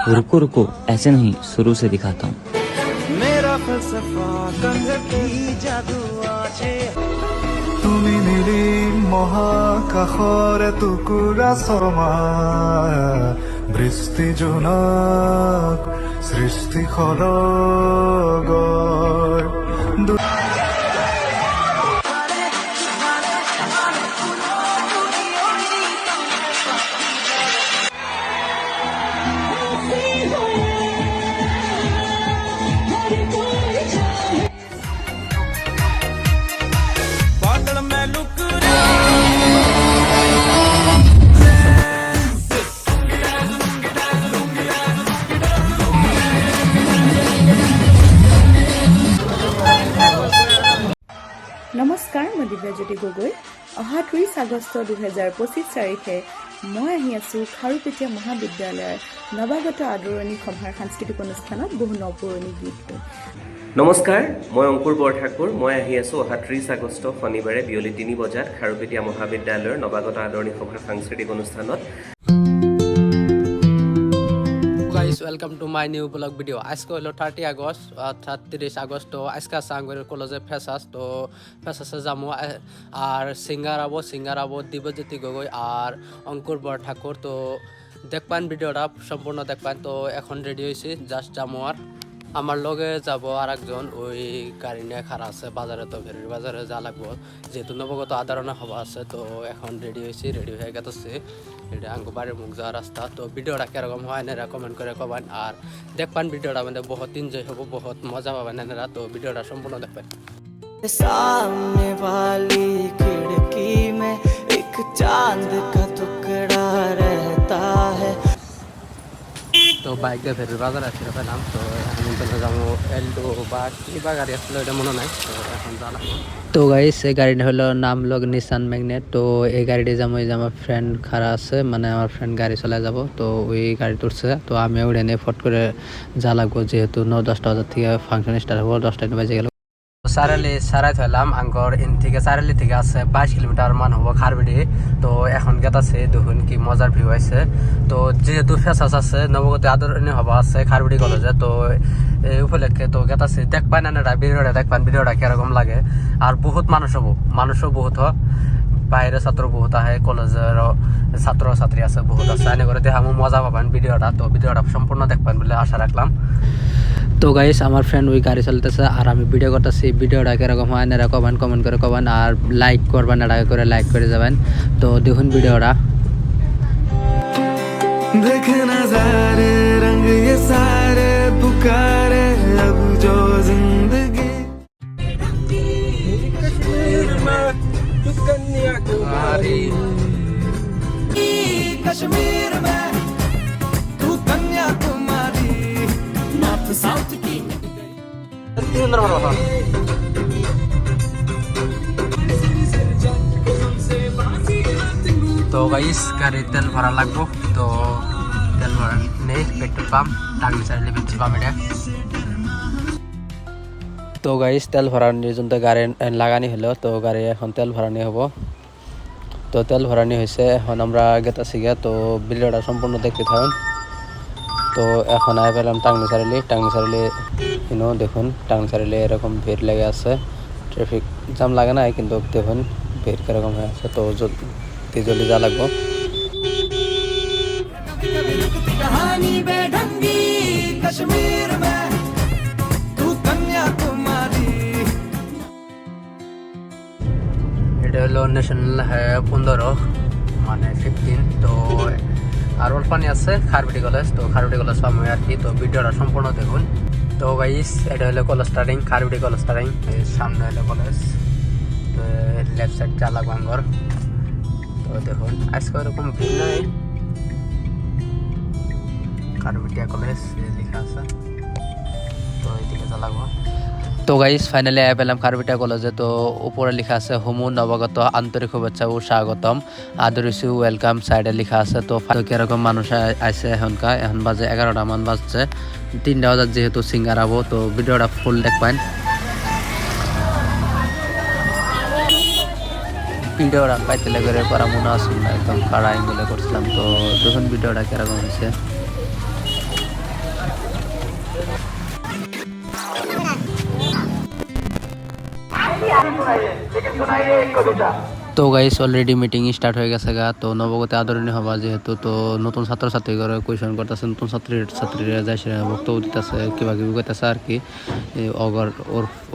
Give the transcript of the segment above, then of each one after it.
रुको रुको, ऐसे नहीं, शुरू से दिखाता हूँ। मेरा फलसफा कंध की जादू आछे তুমি নিলি মহাকাশৰ টুকুৰা শৰ্মা বৃষ্টি জোনাক সৃষ্টি সৰগৰ बादल में लुक নমস্কাৰ, মই দিব্যাজ্যোতি গগৈ। অহা 30 আগষ্ট 2025 তাৰিখে মই আহি আছোঁ খাৰুপেটীয়া মহাবিদ্যালয়ৰ নৱাগত আদৰণি সভাৰ সাংস্কৃতিক অনুষ্ঠানত বহু নপুৰণি গীত লৈ। নমস্কাৰ, মই অংকুৰ বৰঠাকুৰ। মই আহি আছোঁ অহা 30 আগষ্ট শনিবাৰে বিয়লি 3 বজাত খাৰুপেটীয়া মহাবিদ্যালয়ৰ নৱাগত আদৰণি সভাৰ সাংস্কৃতিক অনুষ্ঠানত। Guys, welcome to my new vlog video. আজকে হলো 30 আগস্ট 30 আগস্ট তো আজকে সাংগের কলেজে ফেসাস তো ফেসাসে যাবো আর সিঙ্গার আবো দিব্যজ্যোতি গগৈ আর অঙ্কুর বরঠাকুর তো দেখবেন ভিডিওটা সম্পূর্ণ দেখবেন তো এখন রেডি হয়েছি জাস্ট যাবো আর আমার লগে যাব আর একজন ওই গাড়ি নিয়ে খারা আছে বাজারে তো ফেরির বাজারে যা লাগবো যেহেতু নবগত আদরণে হওয়া আছে তো এখন রেডি হয়েছি রেডি হয়ে গেছে এটা আঙ্গু বাড়ির মুখ যাওয়ার রাস্তা তো ভিডিওটা কিরকম হয় এনারা কমেন্ট করে কবেন আর দেখবেন ভিডিওটা মানে বহুত এনজয় হবো বহুত মজা পাবেন এনারা তো ভিডিওটা সম্পূর্ণ দেখবেন सामने वाली खिड़की में एक चांद का टुकड़ा रहता है তো বাইক দিয়ে ফেরির বাজারে আসলে পেলাম তো এখন তো যাবো এলডো বা কিবা গাড়ি আসলে এটা মনে নাই তো এখন জানাবো তো গাইস এই গাড়িটা হলো নাম লোক নিসান ম্যাগনেট তো এই গাড়িটি যাবো এই যে আমার ফ্রেন্ড খারা আছে মানে আমার ফ্রেন্ড গাড়ি চলে যাব তো ওই গাড়ি তুলছে তো আমি উড়ে নিয়ে ফট করে যা লাগবো যেহেতু 9-10টা বাজার থেকে ফাংশন স্টার্ট হবো 10টা বাজে গেল সারাই থইলাম আঙ্গর ইন থেকে সারালি থেকে আছে 22 কিলোমিটার মান হবো খারবিড়ি তো এখন গেতাছে দেখুন কি মজার ভিউ আছে তো যেহেতু ফেসাস আছে নবগত আদরণীয় হবা আছে খারবিড়ি কলেজে তো এই উপলক্ষে তো গেতাছে দেখবেন এনারা ভিডিওটা দেখবেন ভিডিওটা কিরকম লাগে আর বহুত মানুষও বহুত বাইরে ছাত্র বহুত আহে কলেজের ছাত্র ছাত্রী আছে বহুত আছে এনে করে দেখামো মজা পাবেন ভিডিওটা তো ভিডিওটা সম্পূর্ণ দেখবেন বলে আশা রাখলাম তো গাইস আমার ফ্রেন্ড ওই গাড়ি চলতেছে আর আমি ভিডিও করতেছি ভিডিওটা কিরকম হয় এনারা কমেন্ট করে কবেন আর লাইক করবেন এরা করে লাইক করে যাবেন তো দেখুন ভিডিওটা देख नजारे रंग ये सारे पुकारे अब जो जिंदगी कश्मीर में तू कन्याकुमारी नॉर्थ साउथ की তো গাইস গাড়ি তেল ভরা লাগবো তো তেল ভরা নেই পেট্রোল পাম্প টাঙ্গি চাইলে পেট্রোল পাম্প এটা তো গাইস তেল ভরানির জন্য গাড়ি লাগানি হলো তো গাড়ি এখন তেল ভরানি হবো তো তেল ভরানি হয়েছে এখন আমরা গেতাছি গিয়া তো ভিডিওটা সম্পূর্ণ দেখতে থাকুন তো এখন আই পেলাম টাঙ্গি চারিলি দেখুন টাঙ্গি চারিলি এরকম ভিড় লেগে আছে ট্রাফিক জ্যাম লাগে না কিন্তু দেখুন ভিড় কিরকম হয়ে আছে তো জলদি যা লাগবো कहानी बेढंगी कश्मीर में तू कन्याकुमारी এটা হলো ন্যাশনাল 15 মানে 15 তো আর অল্পানি আছে খারবিটি কলেজ তো খারবিটি কলেজ পাবো আর কি তো ভিডিওটা সম্পূর্ণ দেখুন তো গাইস এটা হলো কলেজ স্টার্টিং খারবিটি কলেজ স্টার্টিং সামনে হলো কলেজ তো লেফট সাইড যা লাগবো আঙ্গর তো দেখুন আজকে এরকম ভিড় নাই খারবিটিয়া কলেজ লেখা আছে তো এইদিকে যা লাগবো তো গাইস ফাইনালি আই পেলাম খারবিটিয়া কলেজে তো উপরে লেখা আছে হুমু নবাগত আন্তরিক শুভেচ্ছা ও স্বাগতম আদরিসু ওয়েলকাম সাইডে লেখা আছে তো কিরকম মানুষ আইছে এখন বাজে 11টা মান বাজছে 3টা বাজার যেহেতু সিঙ্গার আবো তো ভিডিওটা ফুল দেখবেন ভিডিওটা পাইতে লেগে করা মনে আসুন না একদম কাড়া এঙ্গেলে করছিলাম তো দেখুন ভিডিওটা কিরকম হয়েছে তো গাইস অলরেডি মিটিং স্টার্ট হয়ে গেছে গা। তো নবগতে আদরণীয় হবা যেহেতু, তো নতুন ছাত্রছাত্রী করে কোয়েশন করতেছে, নতুন ছাত্রীরা যায় সে বক্তব্য দিতেছে, কিবা কিবি করতেছে আর কি,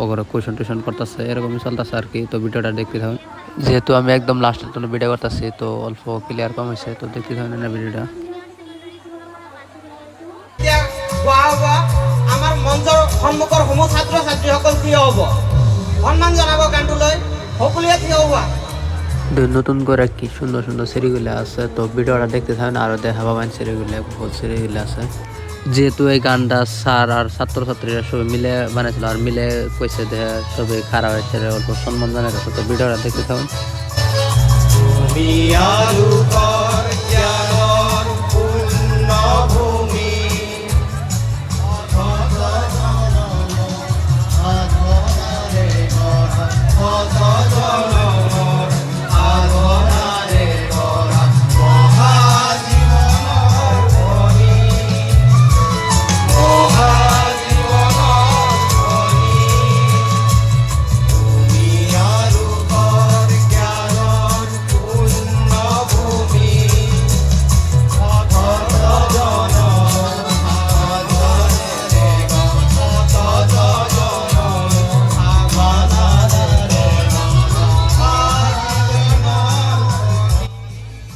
অগর কোয়েশন টোয়েশন করতেছে, এরকমই চলতেছে আর কি। তো ভিডিওটা দেখতে থাকুন, যেহেতু আমি একদম লাস্টের জন্য ভিডিও করতেছি, তো অল্প ক্লিয়ার কম হয়েছে, তো দেখতে থাকুন না ভিডিওটা। আমাৰ মঞ্চৰ সন্মুখৰ সমূহ ছাত্ৰ ছাত্ৰীসকল থিয় হ'ব, সন্মান জনাব গানটোলৈ, সকলোৱে থিয় হোৱা। নতুন করে কি সুন্দর সুন্দর সিঁড়িগুলো আছে, তো ভিডিওটা দেখতে থাকেন, আরও দেখা পাবেন সিঁড়িগুলো, বহুত সিঁড়িগুলো আছে। যেহেতু এই গানটা স্যার আর ছাত্রছাত্রীরা সবাই মিলে বানাইছিল, আর মিলে কইছে যে সবাই খারাপ হয়েছে, অল্প সম্মান জানাইছে, তো ভিডিওটা দেখতে থাকুন।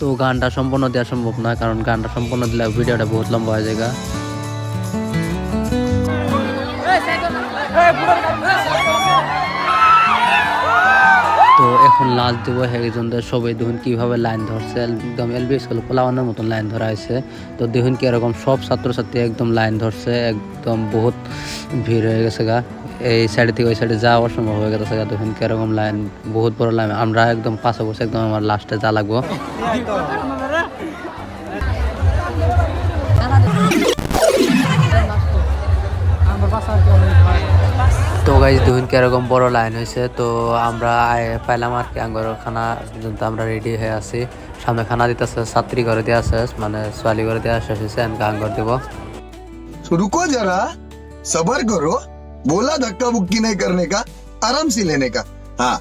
তো গানটা সম্পূর্ণ দেওয়া সম্ভব না, কারণ গানটা সম্পূর্ণ দিলে ভিডিওটা বহুত লম্বা হয়ে যায়। তো এখন লাস্ট দেবো একজনদের, সবাই দেখুন কীভাবে লাইন ধরছে, একদম এলবি স্কুল পোলাওয়ানোর মতন লাইন ধরা হয়েছে। তো দেখুন কি এরকম সব ছাত্রছাত্রী একদম লাইন ধরছে, একদম বহুত ভিড় হয়ে গেছে গা, এই সাইড থেকে ওই সাইডে যাওয়া অসম্ভব হয়ে গেছে গা। দেখুন কি এরকম লাইন, বহুত বড় লাইন, আমরা একদম পাশে বসে একদম আমার লাস্টে যা লাগবো। তো গাইজ দেখুন কি এরকম বড় লাইন হয়েছে, তো আমরা পাইলাম আর কি আঙ্গর খানা পর্যন্ত আমরা রেডি হয়ে আছি। সামনে খানা দিতেছে, ছাত্রী ঘরে দেওয়া শেষ, মানে ছোয়ালি ঘরে দেওয়া শেষ হয়েছে, আঙ্গর দেব। रुको जरा, सबर करो, बोला धक्का बुक्की नहीं करने का, आराम से लेने का। हाँ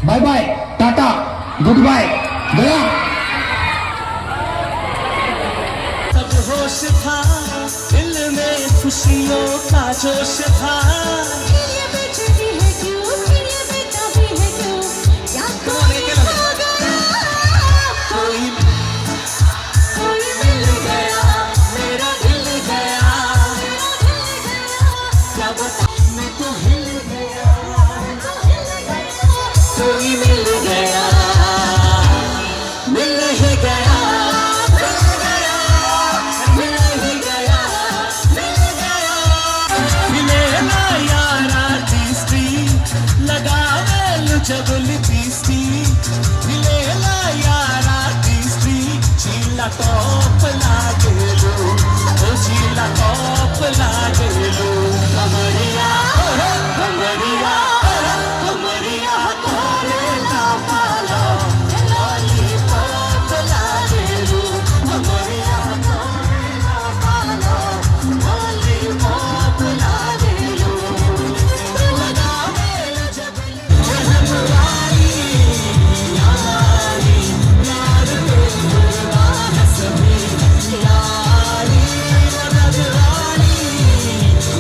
bye bye, tata, goodbye, गया। सब होश था, दिल में खुशियों का जोश था, कोई मिल गया। जब लिपस्टी मिलेला यारा टीस्टी शीला टॉप लागेलो ओ शीला टॉप लागेलो कमरिया कमरिया कमरिया तोरे ना पालो लॉलीपॉप लागेलो कमरिया तोरे ना पालो लॉलीपॉप लागेलो लगावेला जब जहनवाली यारी यार पे गुरबान सभी यारी नजरानी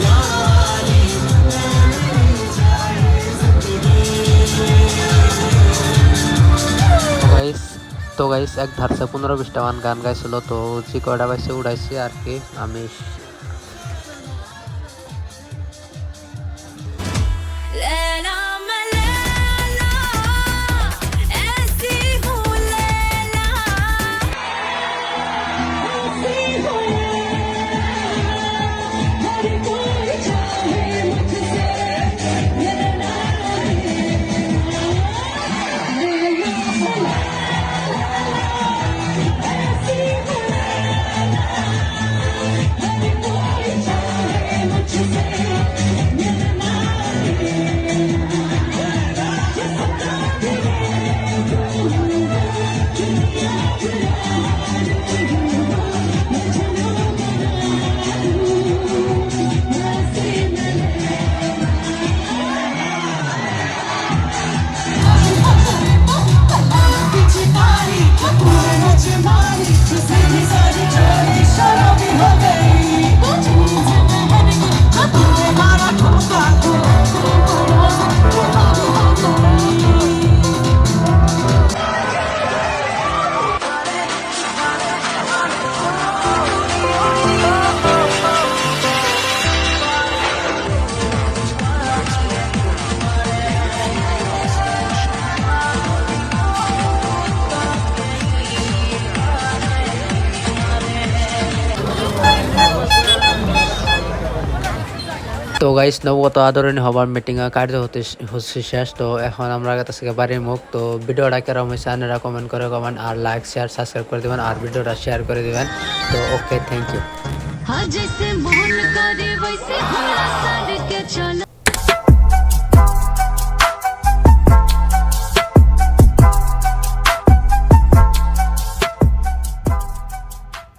यारी मेरी जाए তো গাইস এক ধারসে 15-20টা গান গাইছিল, তো যে কয়টা পাইছে উড়াইছে আর কি। আমি लैला मैं लैला ऐसी हूँ लैला ऐसी हूँ हर कोई चाहे मुझसे मिलना ऐसी हूँ हर कोई चाहे मुझसे मिलना তো গাইস নবগত আদরণী হবার মিটিং কার্য হচ্ছে শেষ। তো এখন আমরা কাছে বাড়ির মুখ। তো ভিডিওটা কেরম হয়েছে আপনারা কমেন্ট করে কমেন্ট আর লাইক শেয়ার সাবস্ক্রাইব করে দিবেন আর ভিডিওটা শেয়ার করে দিবেন। তো ওকে, থ্যাংক ইউ। हाँ जैसे मोहन करे वैसे घोड़ा सर के चलो।